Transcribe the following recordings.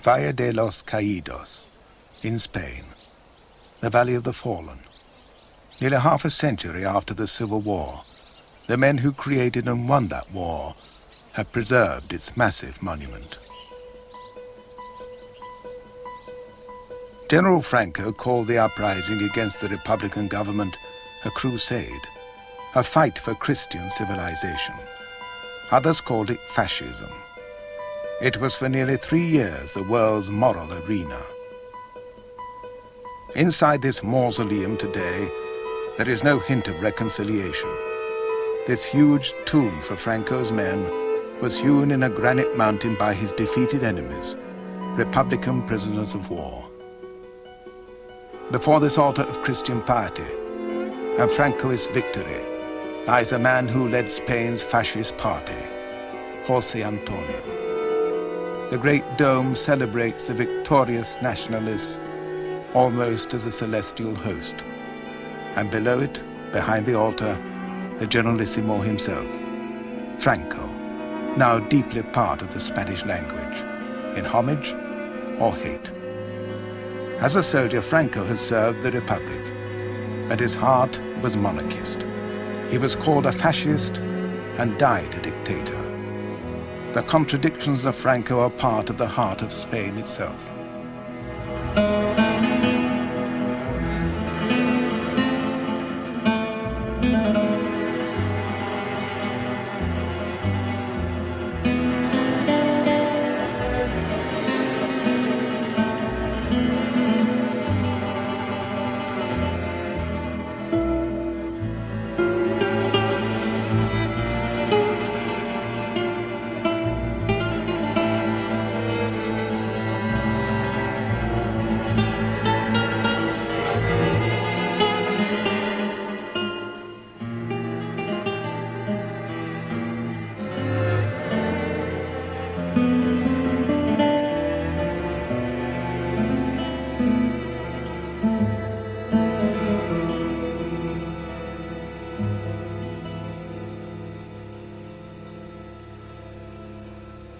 Valle de los Caídos, in Spain, the Valley of the Fallen. Nearly half a century after the Civil War, the men who created and won that war have preserved its massive monument. General Franco called the uprising against the Republican government a crusade, a fight for Christian civilization. Others called it fascism. It was for nearly 3 years the world's moral arena. Inside this mausoleum today, there is no hint of reconciliation. This huge tomb for Franco's men was hewn in a granite mountain by his defeated enemies, Republican prisoners of war. Before this altar of Christian piety and Francoist victory lies the man who led Spain's fascist party, José Antonio. The great dome celebrates the victorious Nationalists almost as a celestial host. And below it, behind the altar, the Generalissimo himself, Franco, now deeply part of the Spanish language, in homage or hate. As a soldier, Franco had served the Republic, but his heart was monarchist. He was called a fascist and died a dictator. The contradictions of Franco are part of the heart of Spain itself.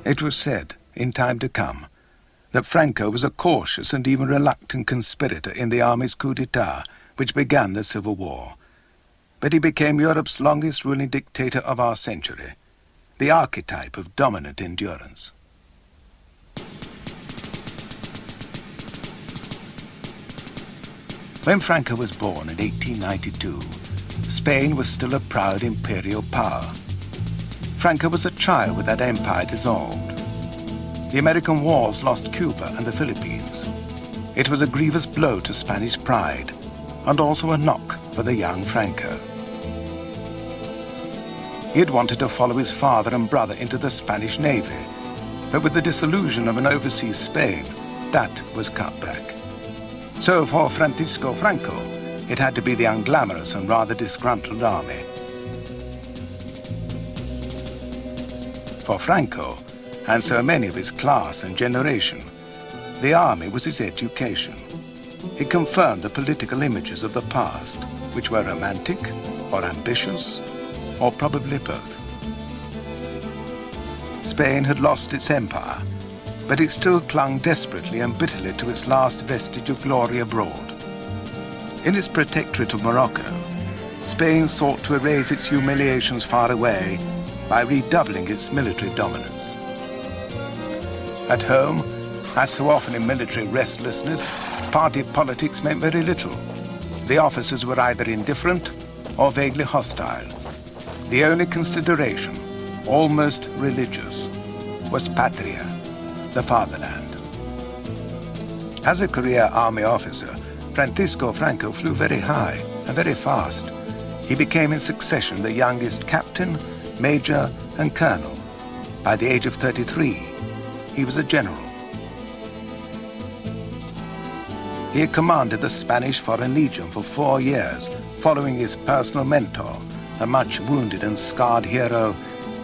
It was said, in time to come, that Franco was a cautious and even reluctant conspirator in the army's coup d'etat, which began the Civil War. But he became Europe's longest ruling dictator of our century, the archetype of dominant endurance. When Franco was born in 1892, Spain was still a proud imperial power. Franco was a child with that empire dissolved. The American wars lost Cuba and the Philippines. It was a grievous blow to Spanish pride, and also a knock for the young Franco. He had wanted to follow his father and brother into the Spanish Navy, but with the dissolution of an overseas Spain, that was cut back. So for Francisco Franco, it had to be the unglamorous and rather disgruntled army. For Franco, and so many of his class and generation, the army was his education. It confirmed the political images of the past, which were romantic or ambitious, or probably both. Spain had lost its empire, but it still clung desperately and bitterly to its last vestige of glory abroad. In its protectorate of Morocco, Spain sought to erase its humiliations far away by redoubling its military dominance. At home, as so often in military restlessness, party politics meant very little. The officers were either indifferent or vaguely hostile. The only consideration, almost religious, was patria, the fatherland. As a career army officer, Francisco Franco flew very high and very fast. He became in succession the youngest captain, major, and colonel. By the age of 33, he was a general. He had commanded the Spanish Foreign Legion for 4 years, following his personal mentor, the much wounded and scarred hero,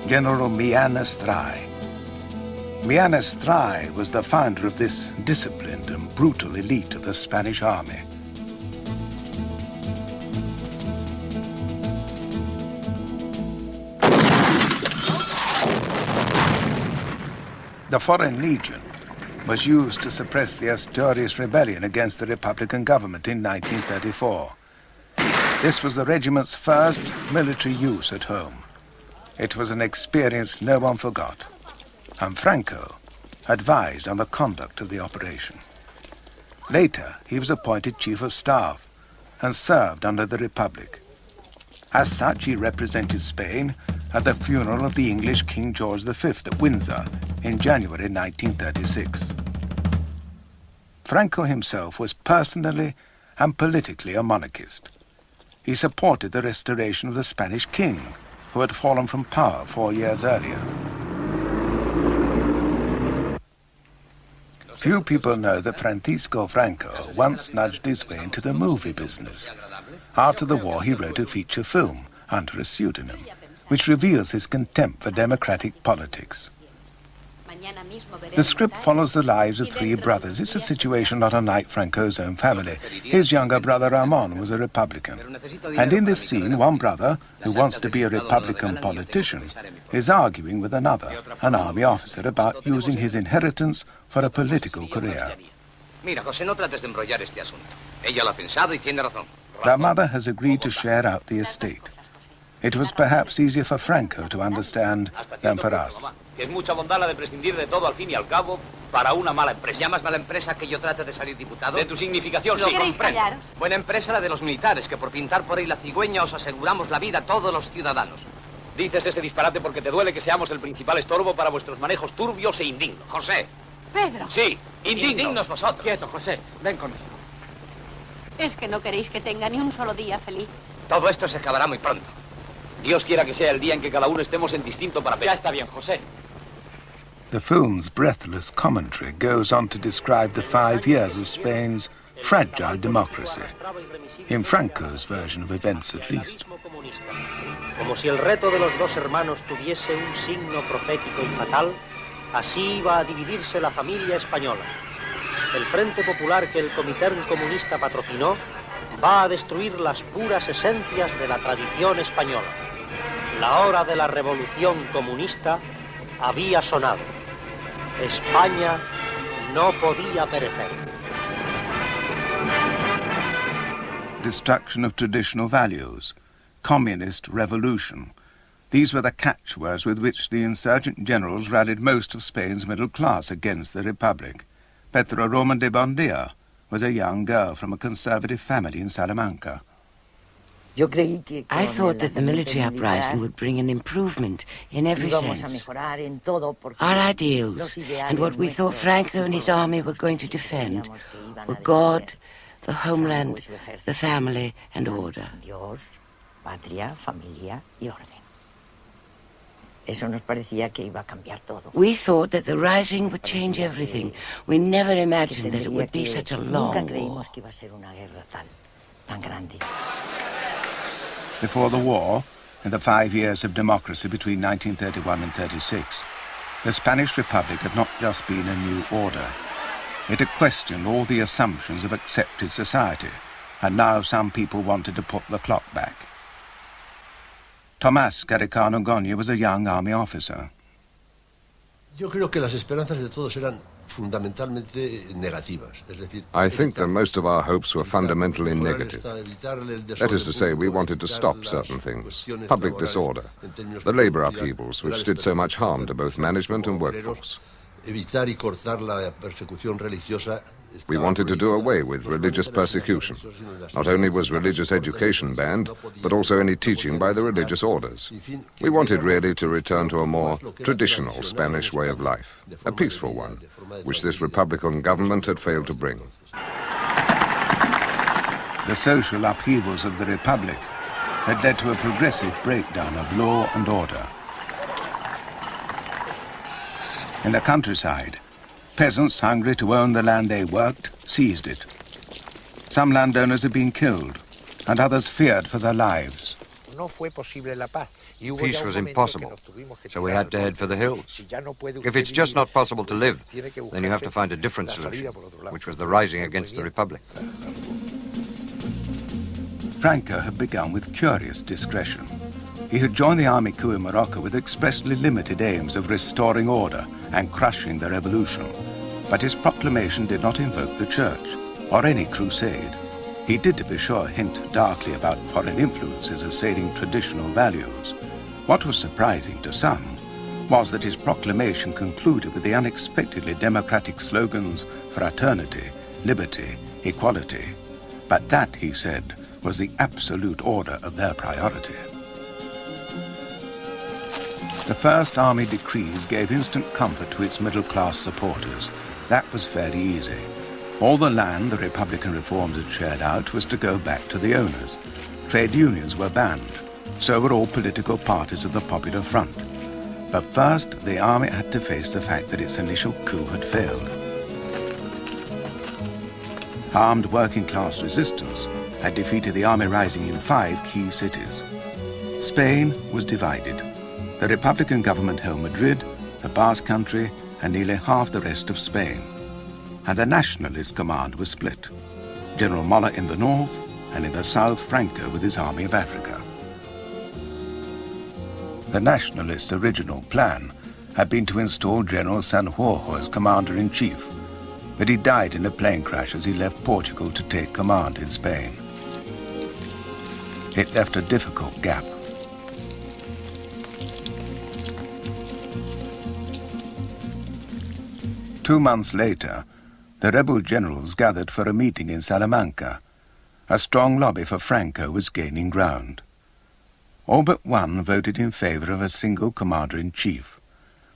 General Millán Astray. Millán Astray was the founder of this disciplined and brutal elite of the Spanish army. The Foreign Legion was used to suppress the Asturias rebellion against the Republican government in 1934. This was the regiment's first military use at home. It was an experience no one forgot, and Franco advised on the conduct of the operation. Later, he was appointed Chief of Staff and served under the Republic. As such, he represented Spain at the funeral of the English King George V at Windsor in January 1936. Franco himself was personally and politically a monarchist. He supported the restoration of the Spanish king, who had fallen from power 4 years earlier. Few people know that Francisco Franco once nudged his way into the movie business. After the war, he wrote a feature film under a pseudonym, which reveals his contempt for democratic politics. The script follows the lives of three brothers. It's a situation not unlike Franco's own family. His younger brother Ramon was a Republican. And in this scene, one brother, who wants to be a Republican politician, is arguing with another, an army officer, about using his inheritance for a political career. Their mother has agreed to share out the estate. It was perhaps easier for Franco to understand than for us. Que es mucha bondad la de prescindir de todo al fin y al cabo para una mala empresa. ¿Llamas mala empresa que yo trate de salir diputado? De tu significación, sí, comprendo. Buena empresa la de los militares, que por pintar por ahí la cigüeña os aseguramos la vida a todos los ciudadanos. Dices ese disparate porque te duele que seamos el principal estorbo para vuestros manejos turbios e indignos. José. Pedro. Sí, indignos vosotros. Quieto, José, ven conmigo. ¿Es que no queréis que tenga ni un solo día feliz? Todo esto se acabará muy pronto. Dios quiera que sea el día en que cada uno estemos en distinto papel. Ya está bien, José. The film's breathless commentary goes on to describe the 5 years of Spain's fragile democracy, in Franco's version of events at least. Como si el reto de los dos hermanos tuviese un signo profético y fatal, así iba a dividirse la familia española. El Frente Popular que el Comintern comunista patrocinó va a destruir las puras esencias de la tradición española. La hora de la revolución comunista había sonado. España no podía perecer. Destruction of traditional values, communist revolution. These were the catchwords with which the insurgent generals rallied most of Spain's middle class against the Republic. Petra Roman de Bondia was a young girl from a conservative family in Salamanca. I thought that the military uprising would bring an improvement in every sense. Our ideals and what we thought Franco and his army were going to defend were God, the homeland, the family and order. We thought that the rising would change everything. We never imagined that it would be such a long war. Before the war, in the 5 years of democracy between 1931 and 36, the Spanish Republic had not just been a new order. It had questioned all the assumptions of accepted society, and now some people wanted to put the clock back. Tomás Garicano Goñi was a young army officer. I think that most of our hopes were fundamentally negative. That is to say, we wanted to stop certain things, public disorder, the labor upheavals which did so much harm to both management and workforce. We wanted to do away with religious persecution. Not only was religious education banned, but also any teaching by the religious orders. We wanted really to return to a more traditional Spanish way of life, a peaceful one, which this Republican government had failed to bring. The social upheavals of the Republic had led to a progressive breakdown of law and order. In the countryside, peasants hungry to own the land they worked seized it. Some landowners had been killed, and others feared for their lives. Peace was impossible, so we had to head for the hills. If it's just not possible to live, then you have to find a different solution, which was the rising against the Republic. Franco had begun with curious discretion. He had joined the army coup in Morocco with expressly limited aims of restoring order and crushing the revolution. But his proclamation did not invoke the church or any crusade. He did, to be sure, hint darkly about foreign influences assailing traditional values. What was surprising to some was that his proclamation concluded with the unexpectedly democratic slogans fraternity, liberty, equality. But that, he said, was the absolute order of their priority. The First Army decrees gave instant comfort to its middle-class supporters. That was fairly easy. All the land the Republican reforms had shared out was to go back to the owners. Trade unions were banned. So were all political parties of the Popular Front. But first, the army had to face the fact that its initial coup had failed. Armed working-class resistance had defeated the army rising in 5 key cities. Spain was divided. The Republican government held Madrid, the Basque Country, and nearly half the rest of Spain. And the Nationalist command was split. General Mola in the north, and in the south Franco with his Army of Africa. The Nationalist original plan had been to install General Sanjurjo as commander-in-chief, but he died in a plane crash as he left Portugal to take command in Spain. It left a difficult gap. Two months later, the rebel generals gathered for a meeting in Salamanca. A strong lobby for Franco was gaining ground. All but one voted in favor of a single commander-in-chief.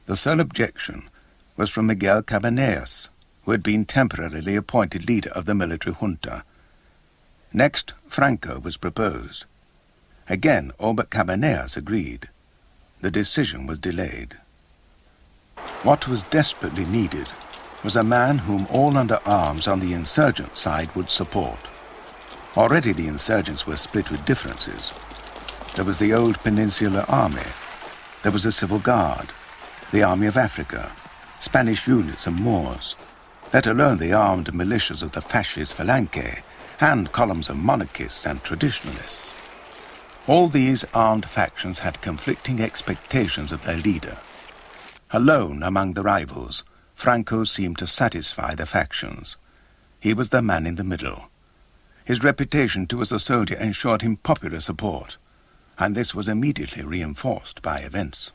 The sole objection was from Miguel Cabanillas, who had been temporarily appointed leader of the military junta. Next, Franco was proposed. Again, all but Cabanillas agreed. The decision was delayed. What was desperately needed was a man whom all under arms on the insurgent side would support. Already the insurgents were split with differences. There was the old Peninsular Army. There was the Civil Guard, the Army of Africa, Spanish units and Moors, let alone the armed militias of the fascist Falange and columns of monarchists and traditionalists. All these armed factions had conflicting expectations of their leader. Alone among the rivals, Franco seemed to satisfy the factions. He was the man in the middle. His reputation too as a soldier ensured him popular support, and this was immediately reinforced by events.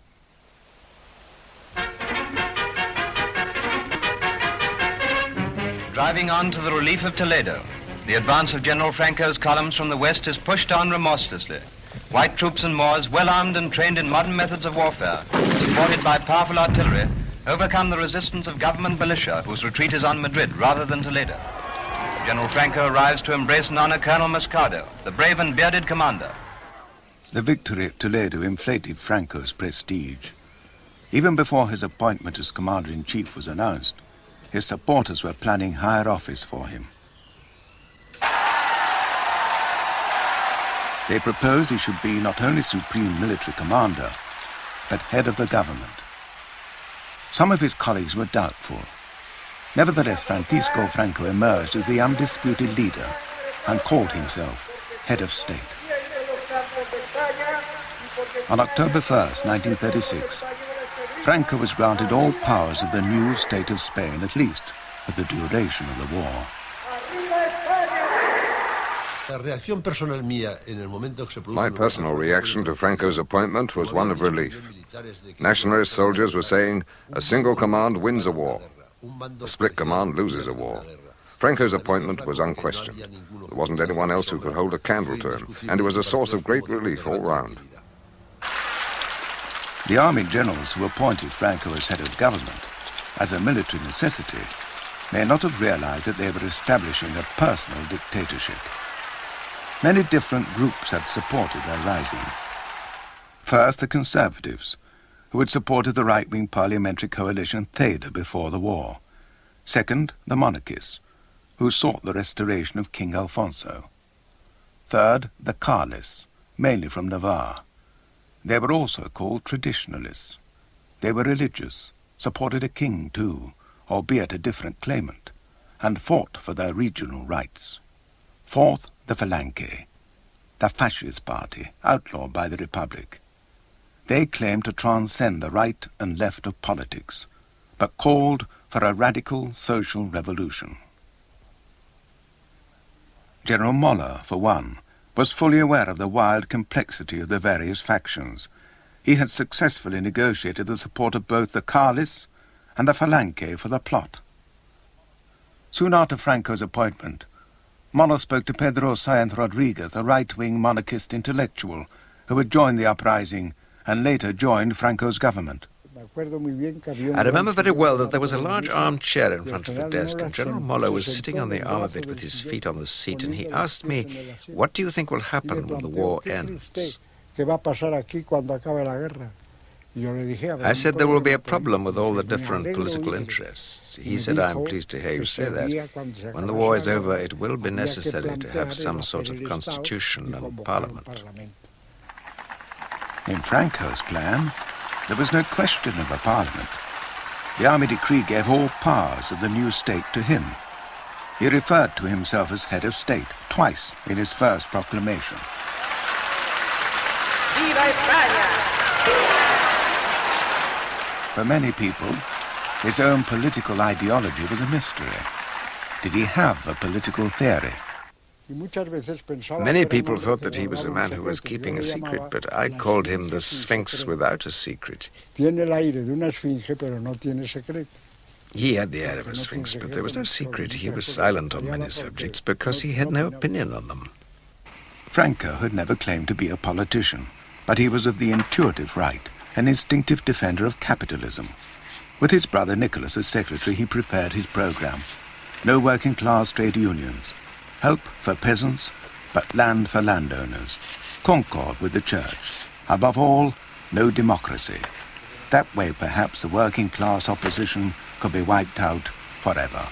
Driving on to the relief of Toledo, the advance of General Franco's columns from the west is pushed on remorselessly. White troops and Moors, well armed and trained in modern methods of warfare, supported by powerful artillery, overcome the resistance of government militia, whose retreat is on Madrid rather than Toledo. General Franco arrives to embrace and honor Colonel Moscardo, the brave and bearded commander. The victory at Toledo inflated Franco's prestige. Even before his appointment as commander-in-chief was announced, his supporters were planning higher office for him. They proposed he should be not only supreme military commander, but head of the government. Some of his colleagues were doubtful. Nevertheless, Francisco Franco emerged as the undisputed leader and called himself head of state. On October 1st, 1936, Franco was granted all powers of the new state of Spain, at least for the duration of the war. My personal reaction to Franco's appointment was one of relief. Nationalist soldiers were saying, a single command wins a war. A split command loses a war. Franco's appointment was unquestioned. There wasn't anyone else who could hold a candle to him, and it was a source of great relief all round. The army generals who appointed Franco as head of government, as a military necessity, may not have realized that they were establishing a personal dictatorship. Many different groups had supported their rising. First, the Conservatives, who had supported the right-wing parliamentary coalition Theda before the war. Second, the monarchists, who sought the restoration of King Alfonso. Third, the Carlists, mainly from Navarre. They were also called traditionalists. They were religious, supported a king too, albeit a different claimant, and fought for their regional rights. Fourth, the Falange, the fascist party, outlawed by the Republic. They claimed to transcend the right and left of politics, but called for a radical social revolution. General Moller, for one, was fully aware of the wild complexity of the various factions. He had successfully negotiated the support of both the Carlists and the Falange for the plot. Soon after Franco's appointment, Moller spoke to Pedro Sáenz Rodríguez, a right-wing monarchist intellectual who had joined the uprising and later joined Franco's government. I remember very well that there was a large armchair in front of the desk, and General Moller was sitting on the arm of it with his feet on the seat, and he asked me, "What do you think will happen when the war ends?" I said there will be a problem with all the different political interests. He said, "I'm pleased to hear you say that. When the war is over, it will be necessary to have some sort of constitution and parliament." In Franco's plan, there was no question of a parliament. The army decree gave all powers of the new state to him. He referred to himself as head of state twice in his first proclamation. ¡Viva España! For many people, his own political ideology was a mystery. Did he have a political theory? Many people thought that he was a man who was keeping a secret, but I called him the Sphinx without a secret. He had the air of a Sphinx, but there was no secret. He was silent on many subjects because he had no opinion on them. Franco had never claimed to be a politician, but he was of the intuitive right, an instinctive defender of capitalism. With his brother Nicholas as secretary, he prepared his program. No working-class trade unions. Help for peasants, but land for landowners. Concord with the church. Above all, no democracy. That way, perhaps, the working-class opposition could be wiped out forever.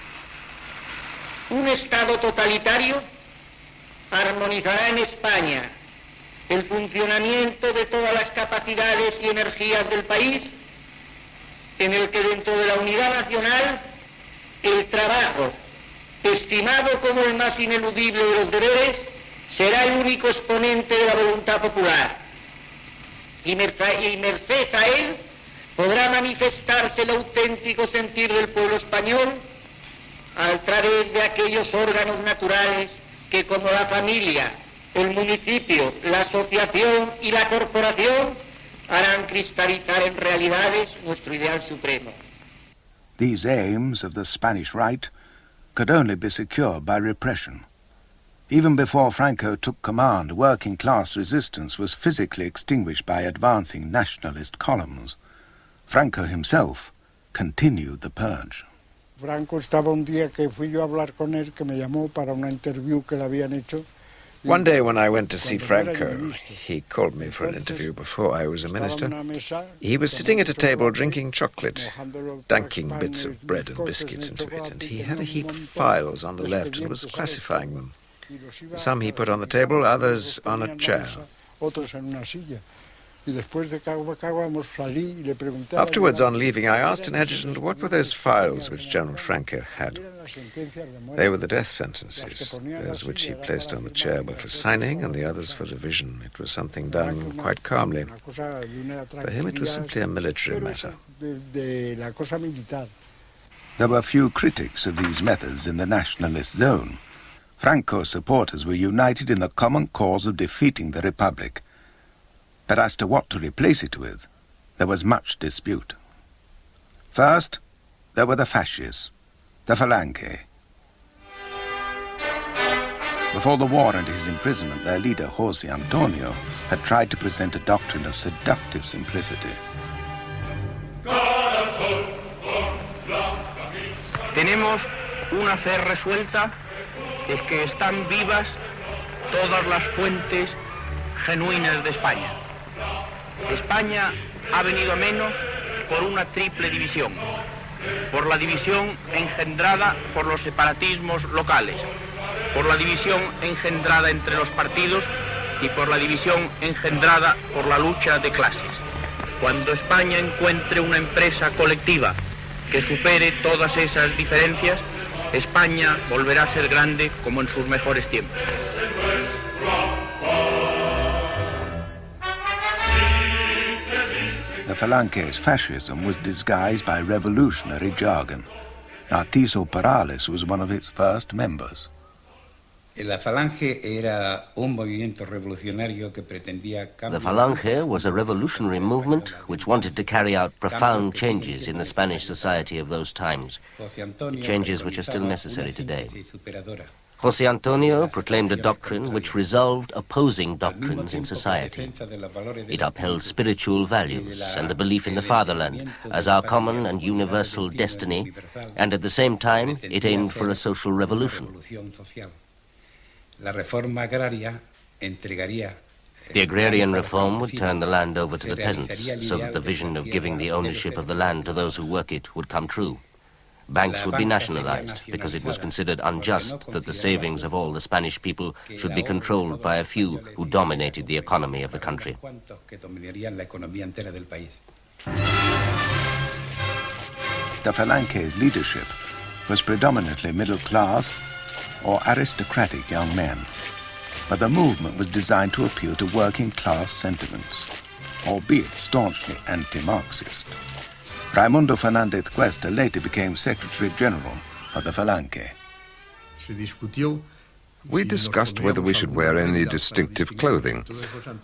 Un Estado totalitario armonizará en España el funcionamiento de todas las capacidades y energías del país, en el que dentro de la unidad nacional el trabajo, estimado como el más ineludible de los deberes, será el único exponente de la voluntad popular. Y merced a él podrá manifestarse el auténtico sentir del pueblo español a través de aquellos órganos naturales que, como la familia, el municipio, la asociación y la corporación, harán cristalizar en realidades nuestro ideal supremo. These aims of the Spanish right could only be secured by repression. Even before Franco took command, working-class resistance was physically extinguished by advancing nationalist columns. Franco himself continued the purge. Franco estaba un día que fui yo a hablar con él, que me llamó para una interview que le habían hecho. One day when I went to see Franco, he called me for an interview before I was a minister. He was sitting at a table drinking chocolate, dunking bits of bread and biscuits into it, and he had a heap of files on the left and was classifying them. Some he put on the table, others on a chair. Afterwards, on leaving, I asked an adjutant what were those files which General Franco had. They were the death sentences. Those which he placed on the chair were for signing and the others for revision. It was something done quite calmly. For him, it was simply a military matter. There were few critics of these methods in the nationalist zone. Franco's supporters were united in the common cause of defeating the Republic. But as to what to replace it with, there was much dispute. First, there were the fascists, the Falange. Before the war and his imprisonment, their leader, José Antonio, had tried to present a doctrine of seductive simplicity. Tenemos una fe resuelta, es que están vivas todas las fuentes genuinas de España. España ha venido a menos por una triple división. Por la división engendrada por los separatismos locales, por la división engendrada entre los partidos y por la división engendrada por la lucha de clases. Cuando España encuentre una empresa colectiva que supere todas esas diferencias, España volverá a ser grande como en sus mejores tiempos. The Falange's fascism was disguised by revolutionary jargon. Narciso Perales was one of its first members. The Falange was a revolutionary movement which wanted to carry out profound changes in the Spanish society of those times, changes which are still necessary today. José Antonio proclaimed a doctrine which resolved opposing doctrines in society. It upheld spiritual values and the belief in the fatherland as our common and universal destiny, and at the same time it aimed for a social revolution. The agrarian reform would turn the land over to the peasants so that the vision of giving the ownership of the land to those who work it would come true. Banks would be nationalized because it was considered unjust that the savings of all the Spanish people should be controlled by a few who dominated the economy of the country. The Falange's leadership was predominantly middle class or aristocratic young men, but the movement was designed to appeal to working class sentiments, albeit staunchly anti-Marxist. Raimundo Fernández Cuesta later became Secretary General of the Falange. We discussed whether we should wear any distinctive clothing.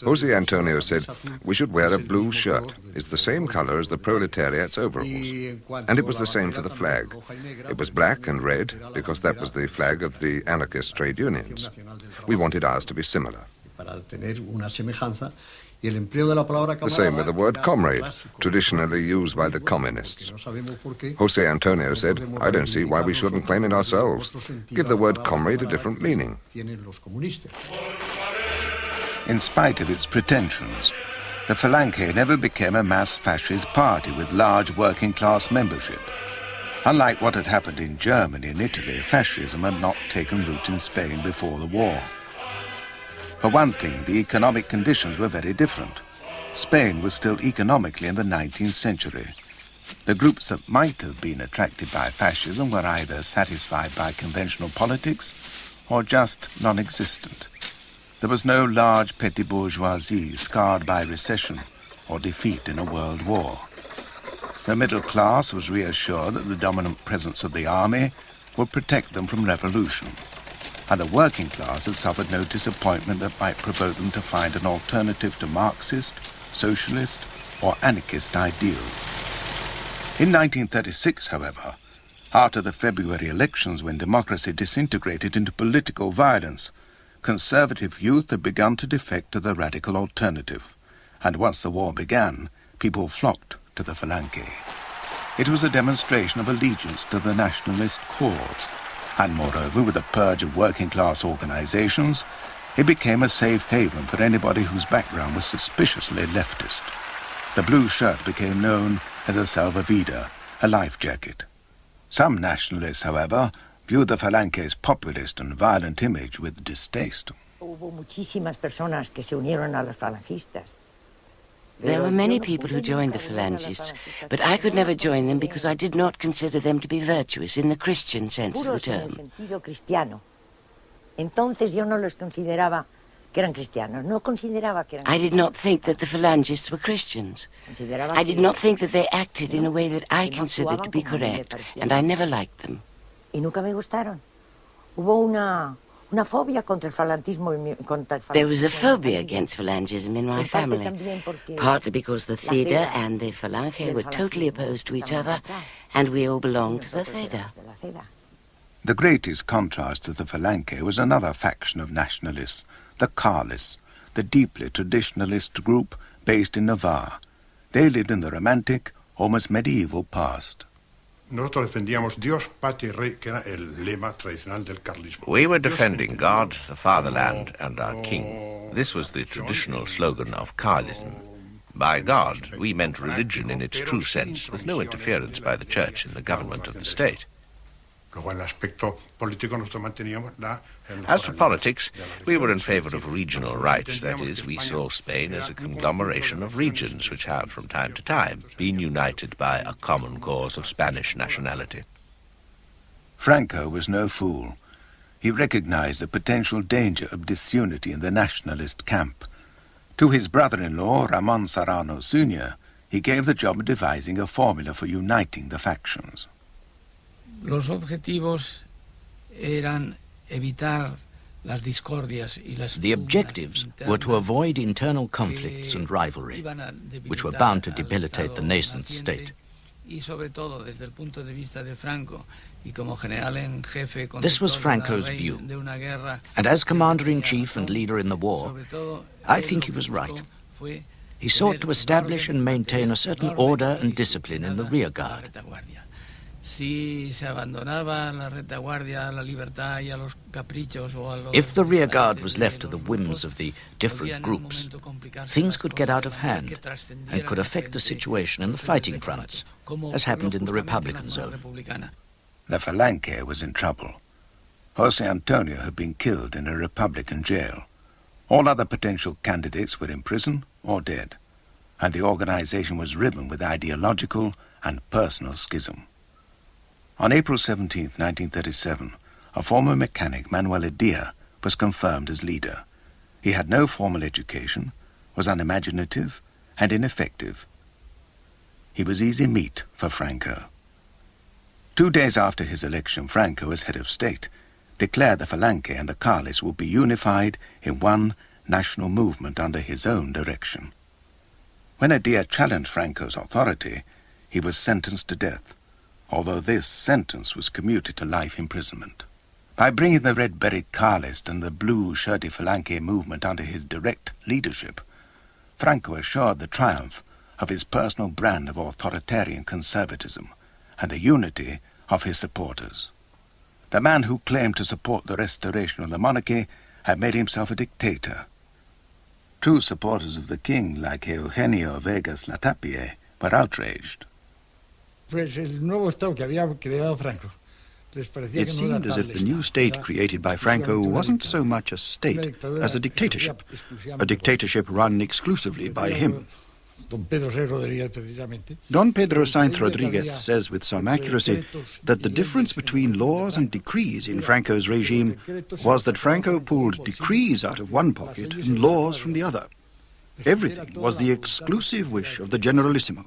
José Antonio said we should wear a blue shirt. It's the same color as the proletariat's overalls. And it was the same for the flag. It was black and red because that was the flag of the anarchist trade unions. We wanted ours to be similar. The same with the word comrade, traditionally used by the communists. José Antonio said, I don't see why we shouldn't claim it ourselves. Give the word comrade a different meaning. In spite of its pretensions, the Falange never became a mass fascist party with large working-class membership. Unlike what had happened in Germany and Italy, fascism had not taken root in Spain before the war. For one thing, the economic conditions were very different. Spain was still economically in the 19th century. The groups that might have been attracted by fascism were either satisfied by conventional politics or just non-existent. There was no large petty bourgeoisie scarred by recession or defeat in a world war. The middle class was reassured that the dominant presence of the army would protect them from revolution, and the working class had suffered no disappointment that might provoke them to find an alternative to Marxist, socialist, or anarchist ideals. In 1936, however, after the February elections when democracy disintegrated into political violence, conservative youth had begun to defect to the radical alternative, and once the war began, people flocked to the Falange. It was a demonstration of allegiance to the nationalist cause, and moreover, with a purge of working-class organizations, it became a safe haven for anybody whose background was suspiciously leftist. The blue shirt became known as a salvavidas, a life jacket. Some nationalists, however, viewed the Falange's populist and violent image with distaste. There were many people who joined the Phalangists, but I could never join them because I did not consider them to be virtuous in the Christian sense of the term. I did not think that the Phalangists were Christians. I did not think that they acted in a way that I considered to be correct, and I never liked them. There was a phobia against Phalangism in my family, partly because the Theda and the Falange were totally opposed to each other, and we all belonged to the Theda. The greatest contrast to the Falange was another faction of nationalists, the Carlists, the deeply traditionalist group based in Navarre. They lived in the romantic, almost medieval past. We were defending God, the fatherland, and our king. This was the traditional slogan of Carlism. By God, we meant religion in its true sense, with no interference by the church in the government of the state. As for politics, we were in favor of regional rights. That is, we saw Spain as a conglomeration of regions which have, from time to time, been united by a common cause of Spanish nationality. Franco was no fool. He recognized the potential danger of disunity in the nationalist camp. To his brother-in-law, Ramon Serrano Sr., he gave the job of devising a formula for uniting the factions. Los objetivos eran evitar las discordias y las The objectives were to avoid internal conflicts and rivalry, which were bound to debilitate the nascent state. This was Franco's view, and as commander-in-chief and leader in the war, I think he was right. He sought to establish and maintain a certain order and discipline in the rear guard. If the rear guard was left to the whims of the different groups, things could get out of hand and could affect the situation in the fighting fronts, as happened in the Republican zone. The Falange was in trouble. José Antonio had been killed in a Republican jail. All other potential candidates were in prison or dead, and the organization was riven with ideological and personal schism. On April 17, 1937, a former mechanic, Manuel Edia, was confirmed as leader. He had no formal education, was unimaginative and ineffective. He was easy meat for Franco. 2 days after his election, Franco, as head of state, declared the Falange and the Carlists would be unified in one national movement under his own direction. When Edia challenged Franco's authority, he was sentenced to death, although this sentence was commuted to life imprisonment. By bringing the red-berried Carlist and the blue-shirted Falange movement under his direct leadership, Franco assured the triumph of his personal brand of authoritarian conservatism and the unity of his supporters. The man who claimed to support the restoration of the monarchy had made himself a dictator. True supporters of the king, like Eugenio Vegas Latapie, were outraged. It seemed as if the new state created by Franco wasn't so much a state as a dictatorship run exclusively by him. Don Pedro Sainz Rodriguez says with some accuracy that the difference between laws and decrees in Franco's regime was that Franco pulled decrees out of one pocket and laws from the other. Everything was the exclusive wish of the Generalissimo.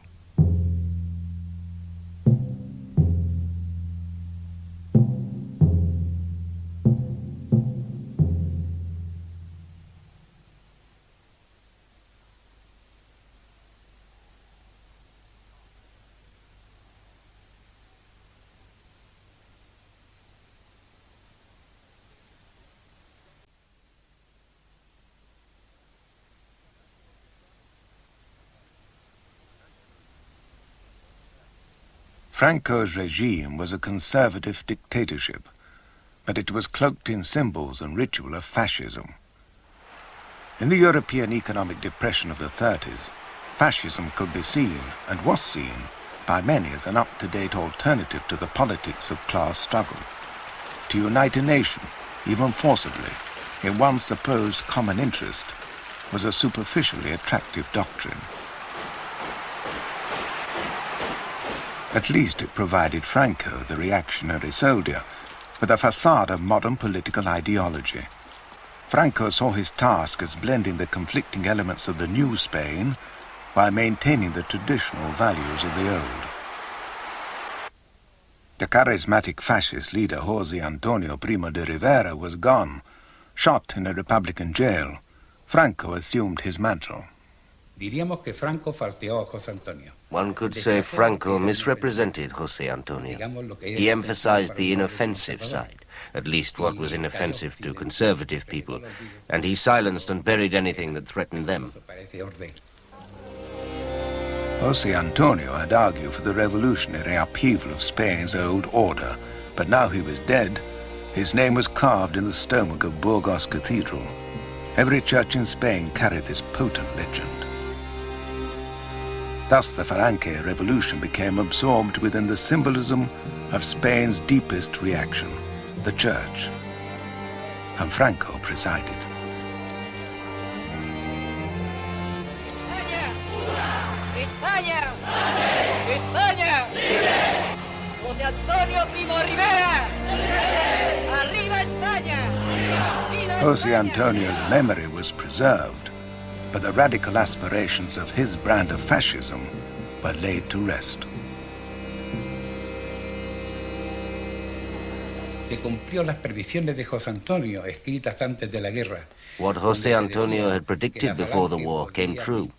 Franco's regime was a conservative dictatorship, but it was cloaked in symbols and ritual of fascism. In the European economic depression of the 30s, fascism could be seen, and was seen, by many as an up-to-date alternative to the politics of class struggle. To unite a nation, even forcibly, in one supposed common interest, was a superficially attractive doctrine. At least it provided Franco, the reactionary soldier, with a facade of modern political ideology. Franco saw his task as blending the conflicting elements of the new Spain while maintaining the traditional values of the old. The charismatic fascist leader José Antonio Primo de Rivera was gone, shot in a Republican jail. Franco assumed his mantle. One could say Franco misrepresented José Antonio. He emphasized the inoffensive side, at least what was inoffensive to conservative people, and he silenced and buried anything that threatened them. José Antonio had argued for the revolutionary upheaval of Spain's old order, but now he was dead. His name was carved in the stonework of Burgos Cathedral. Every church in Spain carried this potent legend. Thus the Falange revolution became absorbed within the symbolism of Spain's deepest reaction, the church. And Franco presided. España! España! José Antonio Primo Rivera! Arriba España! José Antonio's memory was preserved, but the radical aspirations of his brand of fascism were laid to rest. What José Antonio had predicted before the war came true.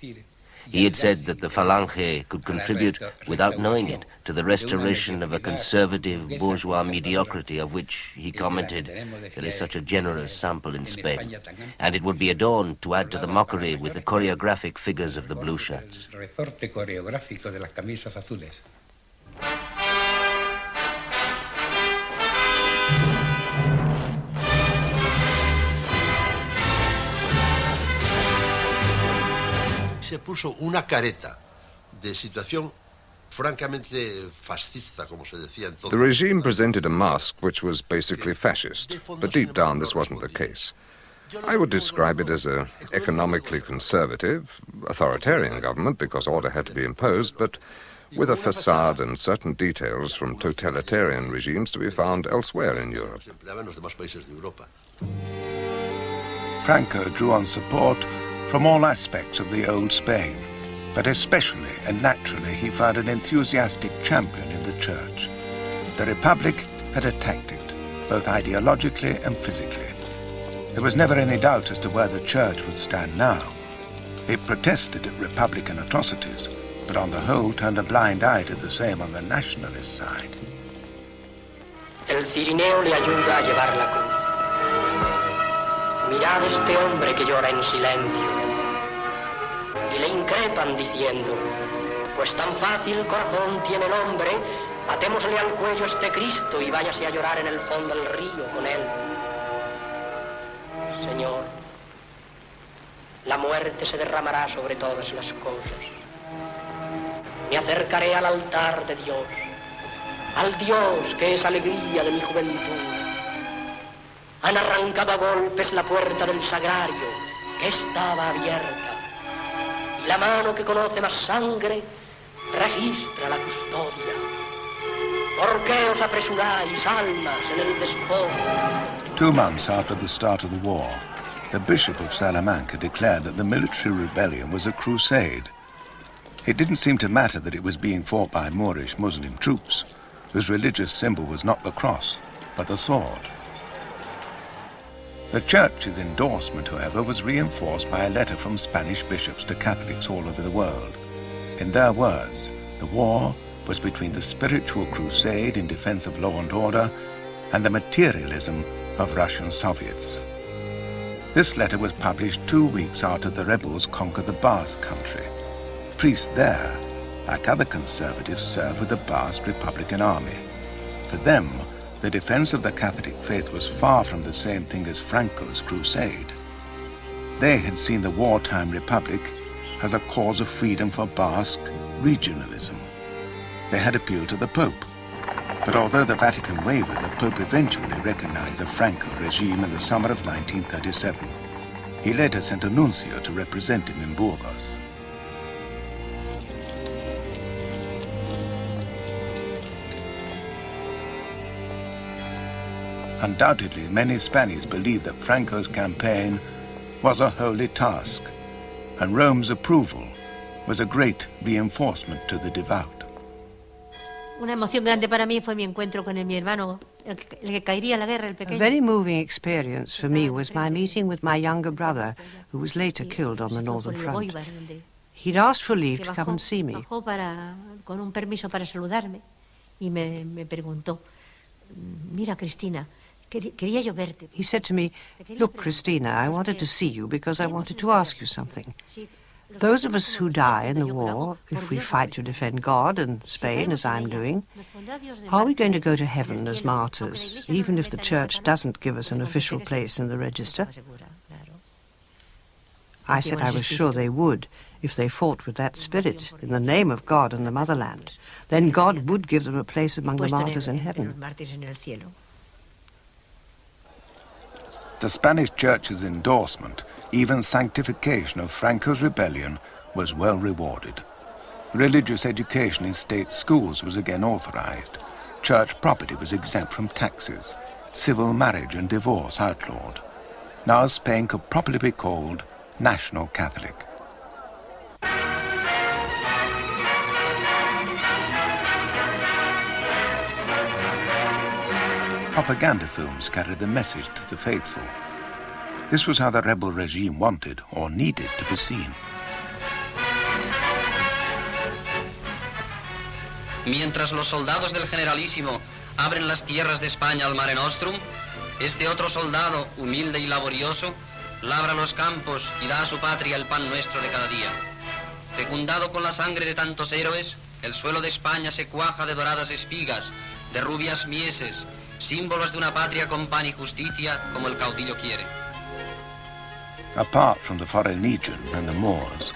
He had said that the Falange could contribute, without knowing it, to the restoration of a conservative bourgeois mediocrity of which, he commented, there is such a generous sample in Spain, and it would be adorned to add to the mockery with the choreographic figures of the blue shirts. Se puso una careta de situación francamente fascista, como se decía entonces. The regime presented a mask which was basically fascist, but deep down this wasn't the case. I would describe it as an economically conservative, authoritarian government because order had to be imposed, but with a facade and certain details from totalitarian regimes to be found elsewhere in Europe. Franco drew on support from all aspects of the old Spain, but especially and naturally he found an enthusiastic champion in the church. The Republic had attacked it, both ideologically and physically. There was never any doubt as to where the church would stand now. It protested at Republican atrocities, but on the whole turned a blind eye to the same on the nationalist side. El Cirineo le ayuda a llevar la cruz. Mirad este hombre que llora en silencio. Y le increpan diciendo, pues tan fácil corazón tiene el hombre, atémosle al cuello este Cristo y váyase a llorar en el fondo del río con él. Señor, la muerte se derramará sobre todas las cosas. Me acercaré al altar de Dios, al Dios que es alegría de mi juventud. Han arrancado a golpes la puerta del sagrario, que estaba abierta. Y la mano que conoce más sangre registra la custodia. ¿Por qué os apresuráis, almas, en el despojo? 2 months after the start of the war, the Bishop of Salamanca declared that the military rebellion was a crusade. It didn't seem to matter that it was being fought by Moorish Muslim troops, whose religious symbol was not the cross, but the sword. The Church's endorsement, however, was reinforced by a letter from Spanish bishops to Catholics all over the world. In their words, the war was between the spiritual crusade in defense of law and order and the materialism of Russian Soviets. This letter was published 2 weeks after the rebels conquered the Basque country. Priests there, like other conservatives, served with the Basque Republican Army. For them, the defense of the Catholic faith was far from the same thing as Franco's crusade. They had seen the wartime republic as a cause of freedom for Basque regionalism. They had appealed to the Pope. But although the Vatican wavered, the Pope eventually recognized the Franco regime in the summer of 1937. He later sent a nuncio to represent him in Burgos. Undoubtedly, many Spaniards believed that Franco's campaign was a holy task, and Rome's approval was a great reinforcement to the devout. Una emoción grande para mí fue mi encuentro con mi hermano, el que caería en la guerra, el pequeño. A very moving experience for me was my meeting with my younger brother, who was later killed on the Northern Front. He'd asked for leave to come and see me. Bajó con un permiso para saludarme y me preguntó, mira, Cristina, quería yo verte. He said to me, look, Christina, I wanted to see you because I wanted to ask you something. Those of us who die in the war, if we fight to defend God and Spain, as I'm doing, are we going to go to heaven as martyrs, even if the Church doesn't give us an official place in the register? I said I was sure they would, if they fought with that spirit, in the name of God and the motherland. Then God would give them a place among the martyrs in heaven. The Spanish Church's endorsement, even sanctification of Franco's rebellion, was well rewarded. Religious education in state schools was again authorized. Church property was exempt from taxes. Civil marriage and divorce outlawed. Now Spain could properly be called National Catholic. propaganda films carried the message to the faithful. This was how the rebel regime wanted or needed to be seen. Mientras los soldados del generalísimo abren las tierras de España al Mare Nostrum, este otro soldado, humilde y laborioso, labra los campos y da a su patria el pan nuestro de cada día. Fecundado con la sangre de tantos héroes, el suelo de España se cuaja de doradas espigas, de rubias mieses, símbolos de una patria con pan y justicia como el caudillo quiere. Apart from the Foreign Legion and the Moors,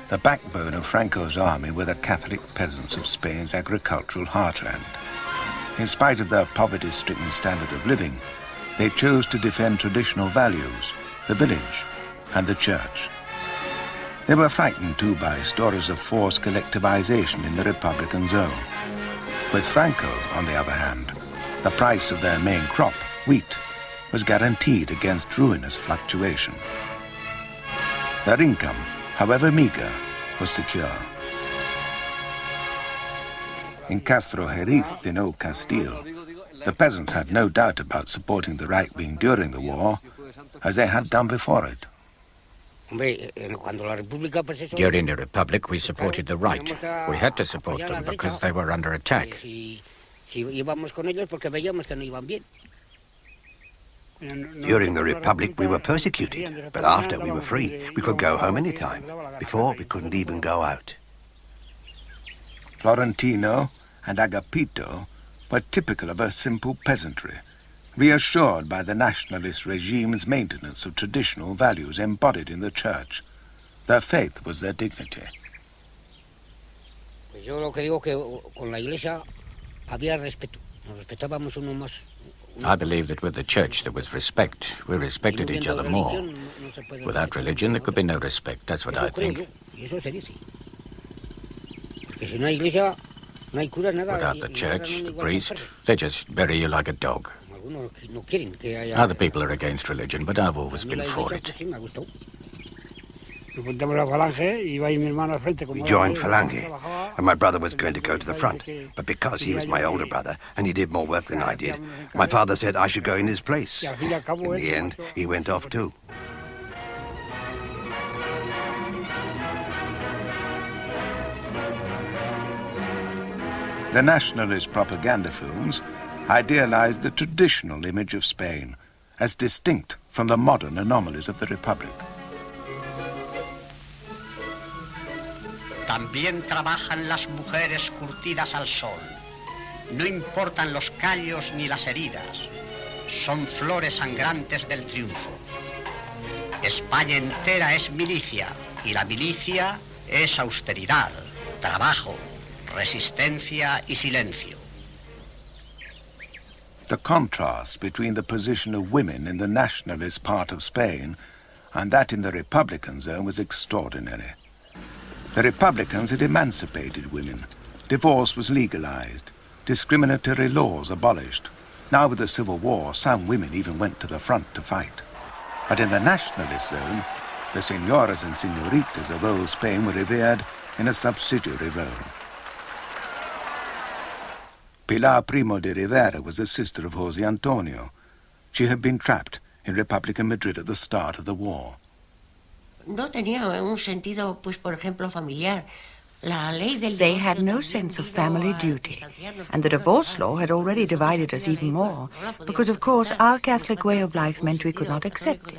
the backbone of Franco's army were the Catholic peasants of Spain's agricultural heartland. In spite of their poverty-stricken standard of living, they chose to defend traditional values, the village and the church. They were frightened too by stories of forced collectivization in the Republican zone. With Franco, on the other hand, the price of their main crop, wheat, was guaranteed against ruinous fluctuation. Their income, however meager, was secure. In Castro Jeriz, in Old Castile, the peasants had no doubt about supporting the right wing during the war, as they had done before it. During the Republic, we supported the right. We had to support them because they were under attack. During the Republic, we were persecuted, but after we were free, we could go home any time. Before, we couldn't even go out. Florentino and Agapito were typical of a simple peasantry, reassured by the nationalist regime's maintenance of traditional values embodied in the church. Their faith was their dignity. I believe that with the church there was respect. We respected each other more. Without religion there could be no respect. That's what I think. Without the church, the priest, they just bury you like a dog. Other people are against religion, but I've always been for it. We joined Falange, and my brother was going to go to the front, but because he was my older brother and he did more work than I did, my father said I should go in his place. In the end, he went off too. The nationalist propaganda films idealized the traditional image of Spain as distinct from the modern anomalies of the Republic. También trabajan las mujeres curtidas al sol. No importan los callos ni las heridas. Son flores sangrantes del triunfo. España entera es milicia y la milicia es austeridad, trabajo, resistencia y silencio. The contrast between the position of women in the nationalist part of Spain and that in the Republican zone was extraordinary. The Republicans had emancipated women. Divorce was legalized. Discriminatory laws abolished. Now with the Civil War, some women even went to the front to fight. But in the nationalist zone, the senoras and senoritas of old Spain were revered in a subsidiary role. Pilar Primo de Rivera was the sister of José Antonio. She had been trapped in Republican Madrid at the start of the war. They had no sense of family duty, and the divorce law had already divided us even more, because, of course, our Catholic way of life meant we could not accept it.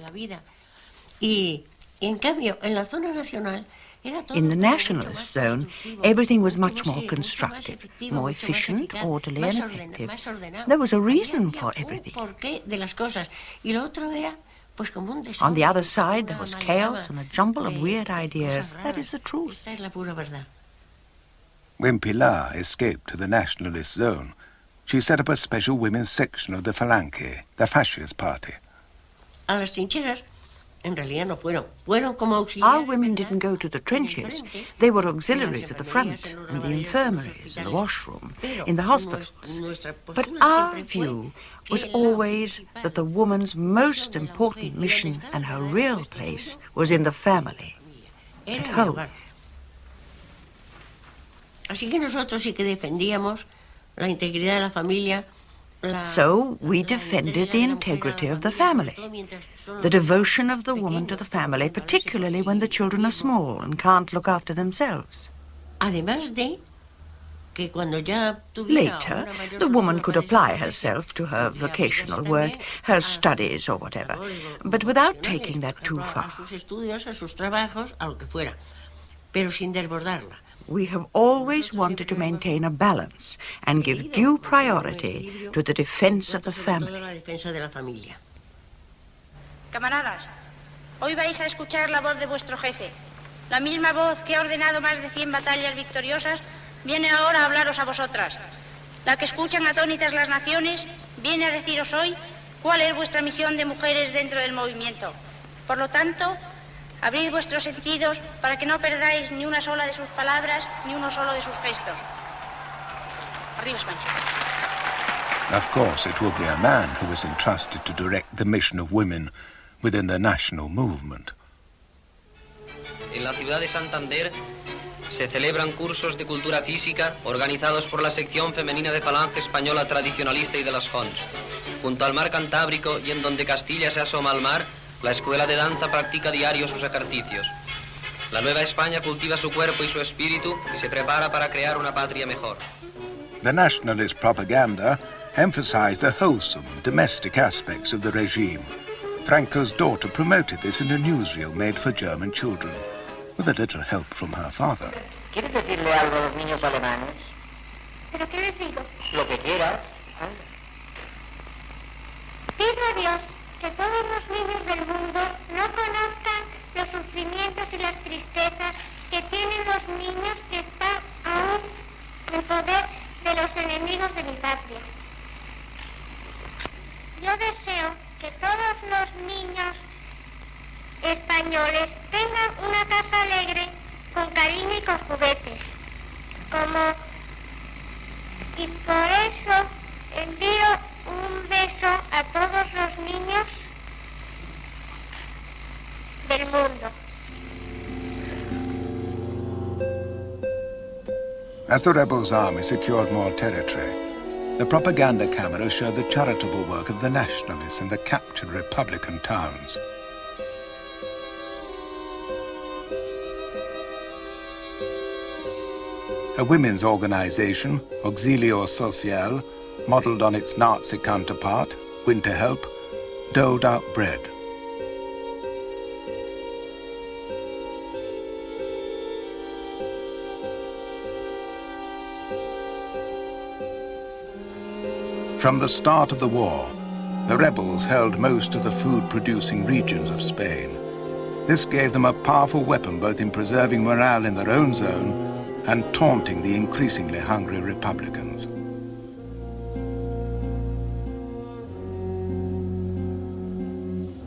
In the nationalist zone, everything was much more constructive, more efficient, orderly and effective. There was a reason for everything. On the other side, there was chaos and a jumble of weird ideas. That is the truth. When Pilar escaped to the nationalist zone, she set up a special women's section of the Falange, the fascist party. Our women didn't go to the trenches. They were auxiliaries at the front, in the infirmaries, in the washroom, in the hospitals. But our view was always that the woman's most important mission and her real place was in the family, at home. Así que nosotros sí que defendíamos la integridad de la familia So we defended the integrity of the family, the devotion of the woman to the family, particularly when the children are small and can't look after themselves. Later, the woman could apply herself to her vocational work, her studies or whatever, but without taking that too far. We have always wanted to maintain a balance and give due priority to the defense of the family. Camaradas, hoy vais a escuchar la voz de vuestro jefe. La misma voz que ha ordenado más de 100 batallas victoriosas viene ahora a hablaros a vosotras. La que escuchan atónitas las naciones viene a deciros hoy cuál es vuestra misión de mujeres dentro del movimiento. Por lo tanto, abrid vuestros sentidos para que no perdáis ni una sola de sus palabras ni uno solo de sus gestos. Arriba España. Of course, it will be a man who is entrusted to direct the mission of women within the national movement. En la ciudad de Santander se celebran cursos de cultura física organizados por la sección femenina de Falange Española Tradicionalista y de las Jons. Junto al mar Cantábrico y en donde Castilla se asoma al mar, la escuela de danza practica diario sus ejercicios. La Nueva España cultiva su cuerpo y su espíritu y se prepara para crear una patria mejor. The nationalist propaganda emphasized the wholesome, domestic aspects of the regime. Franco's daughter promoted this in a newsreel made for German children, with a little help from her father. ¿Quieres decirle algo a los niños alemanes? ¿Pero qué les digo? Lo que quieras. Pido a Dios que todos los niños del mundo no conozcan los sufrimientos y las tristezas que tienen los niños que están aún en poder de los enemigos de mi patria. Yo deseo que todos los niños españoles tengan una casa alegre, con cariño y con juguetes. Y por eso envío un beso a todos los niños del mundo. As the rebels' army secured more territory, the propaganda camera showed the charitable work of the nationalists in the captured Republican towns. A women's organization, Auxilio Social, modelled on its Nazi counterpart, Winter Help, doled out bread. From the start of the war, the rebels held most of the food-producing regions of Spain. This gave them a powerful weapon both in preserving morale in their own zone and taunting the increasingly hungry Republicans.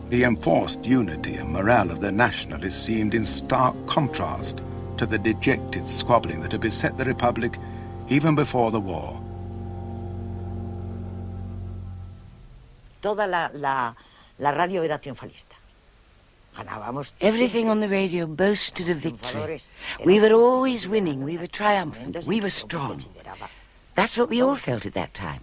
The enforced unity and morale of the nationalists seemed in stark contrast to the dejected squabbling that had beset the Republic even before the war. Toda la radio era triunfalista. Everything on the radio boasted of victory. We were always winning, we were triumphant, we were strong. That's what we all felt at that time.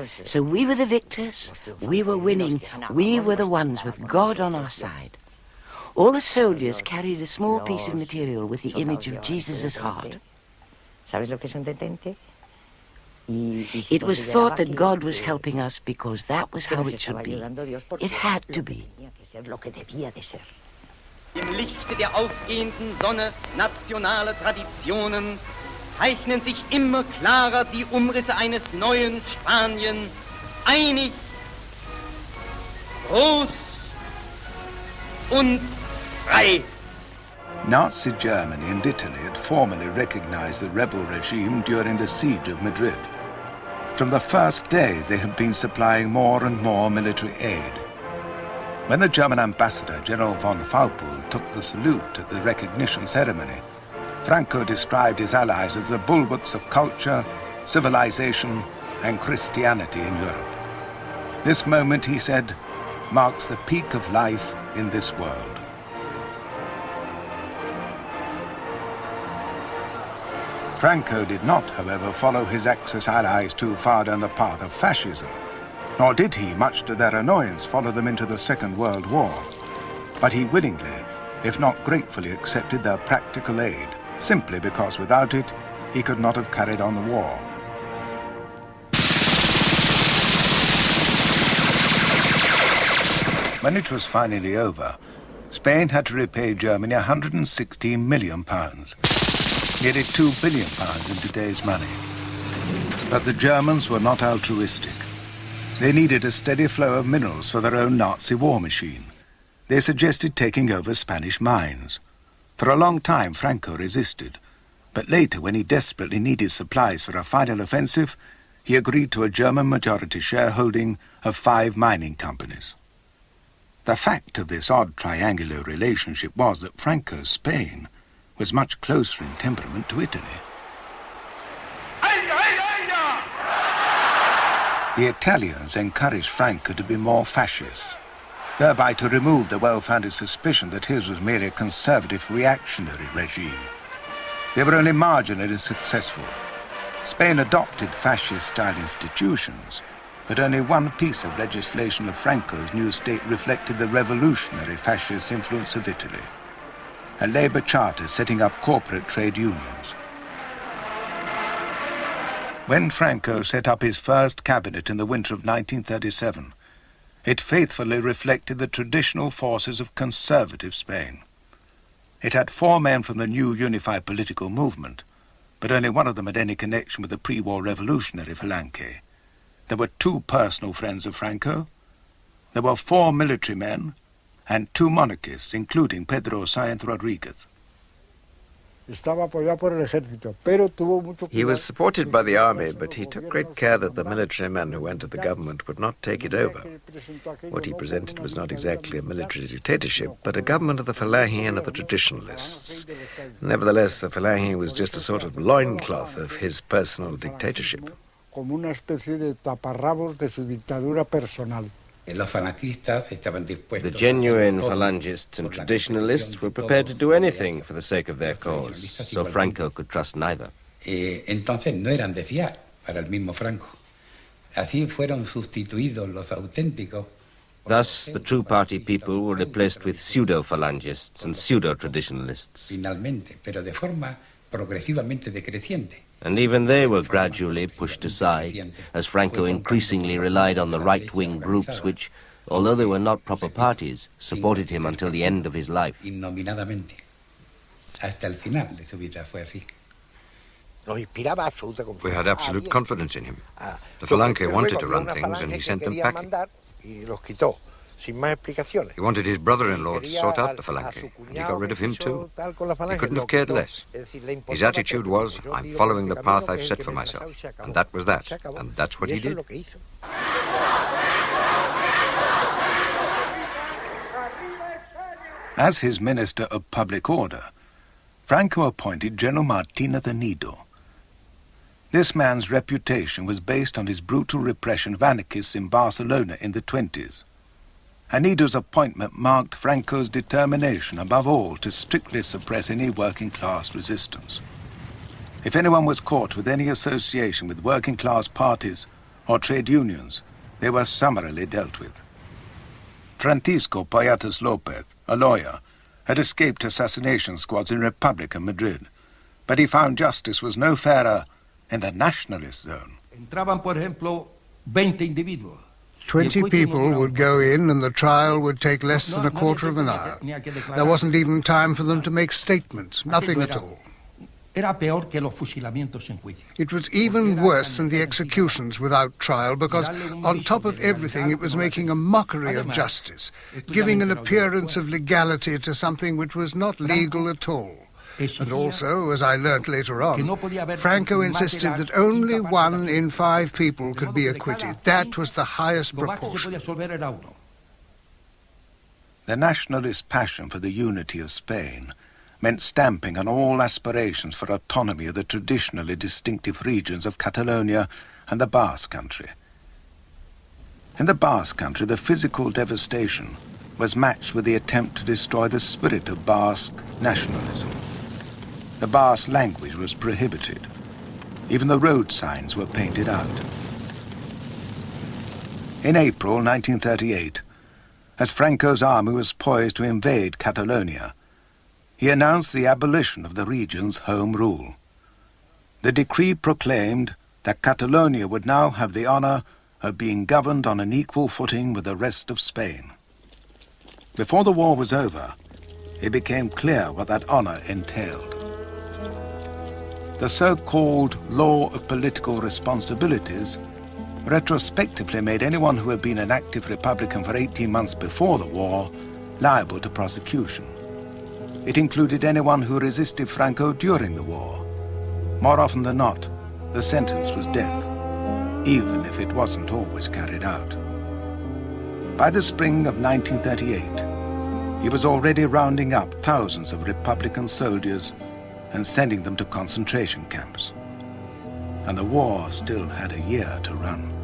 So we were the victors, we were winning, we were the ones with God on our side. All the soldiers carried a small piece of material with the image of Jesus' heart. It was thought that God was helping us because that was how it should be. It had to be. Im Lichte der aufgehenden Sonne nationale Traditionen zeichnen sich immer klarer die Umrisse eines neuen Spanien. Einig, groß und frei. Nazi Germany and Italy had formally recognized the rebel regime during the siege of Madrid. From the first days, they had been supplying more and more military aid. When the German ambassador, General von Faupel, took the salute at the recognition ceremony, Franco described his allies as the bulwarks of culture, civilization, and Christianity in Europe. This moment, he said, marks the peak of life in this world. Franco did not, however, follow his Axis allies too far down the path of fascism. Nor did he, much to their annoyance, follow them into the Second World War. But he willingly, if not gratefully, accepted their practical aid, simply because without it, he could not have carried on the war. When it was finally over, Spain had to repay Germany £116 million, nearly £2 billion in today's money. But the Germans were not altruistic. They needed a steady flow of minerals for their own Nazi war machine. They suggested taking over Spanish mines. For a long time, Franco resisted. But later, when he desperately needed supplies for a final offensive, he agreed to a German majority shareholding of 5 mining companies. The fact of this odd triangular relationship was that Franco's Spain was much closer in temperament to Italy. The Italians encouraged Franco to be more fascist, thereby to remove the well-founded suspicion that his was merely a conservative reactionary regime. They were only marginally successful. Spain adopted fascist-style institutions, but only one piece of legislation of Franco's new state reflected the revolutionary fascist influence of Italy: a labor charter setting up corporate trade unions. When Franco set up his first cabinet in the winter of 1937, it faithfully reflected the traditional forces of conservative Spain. It had 4 men from the new unified political movement, but only one of them had any connection with the pre-war revolutionary Falange. There were 2 personal friends of Franco. There were 4 military men and 2 monarchists, including Pedro Sáenz Rodríguez. He was supported by the army, but he took great care that the military men who entered the government would not take it over. What he presented was not exactly a military dictatorship, but a government of the Falange and of the Traditionalists. Nevertheless, the Falange was just a sort of loincloth of his personal dictatorship. The genuine Phalangists and Traditionalists were prepared to do anything for the sake of their cause, so Franco could trust neither. Entonces no eran de fiar para el mismo Franco. Así fueron sustituidos los auténticos. Thus, the true party people were replaced with pseudo-Phalangists and pseudo-Traditionalists. Finalmente, pero de forma progresivamente decreciente. And even they were gradually pushed aside, as Franco increasingly relied on the right-wing groups which, although they were not proper parties, supported him until the end of his life. Innominadamente. Hasta el final de su vida fue así. We had absolute confidence in him. The Falange wanted to run things and he sent them packing. He wanted his brother-in-law to sort out the Falange, and he got rid of him too. He couldn't have cared less. His attitude was, I'm following the path I've set for myself. And that was that. And that's what he did. As his Minister of Public Order, Franco appointed General Martínez de Nido. This man's reputation was based on his brutal repression of anarchists in Barcelona in the 1920s. Nido's appointment marked Franco's determination, above all, to strictly suppress any working-class resistance. If anyone was caught with any association with working-class parties or trade unions, they were summarily dealt with. Francisco Payatas López, a lawyer, had escaped assassination squads in Republican Madrid, but he found justice was no fairer in the nationalist zone. Entraban, por ejemplo, 20 individuos. 20 people would go in and the trial would take less than a quarter of an hour. There wasn't even time for them to make statements, nothing at all. It was even worse than the executions without trial because, on top of everything, it was making a mockery of justice, giving an appearance of legality to something which was not legal at all. And also, as I learnt later on, Franco insisted that only 1 in 5 people could be acquitted. That was the highest proportion. The nationalist passion for the unity of Spain meant stamping on all aspirations for autonomy of the traditionally distinctive regions of Catalonia and the Basque Country. In the Basque Country, the physical devastation was matched with the attempt to destroy the spirit of Basque nationalism. The Basque language was prohibited. Even the road signs were painted out. In April 1938, as Franco's army was poised to invade Catalonia, he announced the abolition of the region's home rule. The decree proclaimed that Catalonia would now have the honor of being governed on an equal footing with the rest of Spain. Before the war was over, it became clear what that honor entailed. The so-called law of political responsibilities retrospectively made anyone who had been an active Republican for 18 months before the war liable to prosecution. It included anyone who resisted Franco during the war. More often than not, the sentence was death, even if it wasn't always carried out. By the spring of 1938, he was already rounding up thousands of Republican soldiers and sending them to concentration camps. And the war still had a year to run.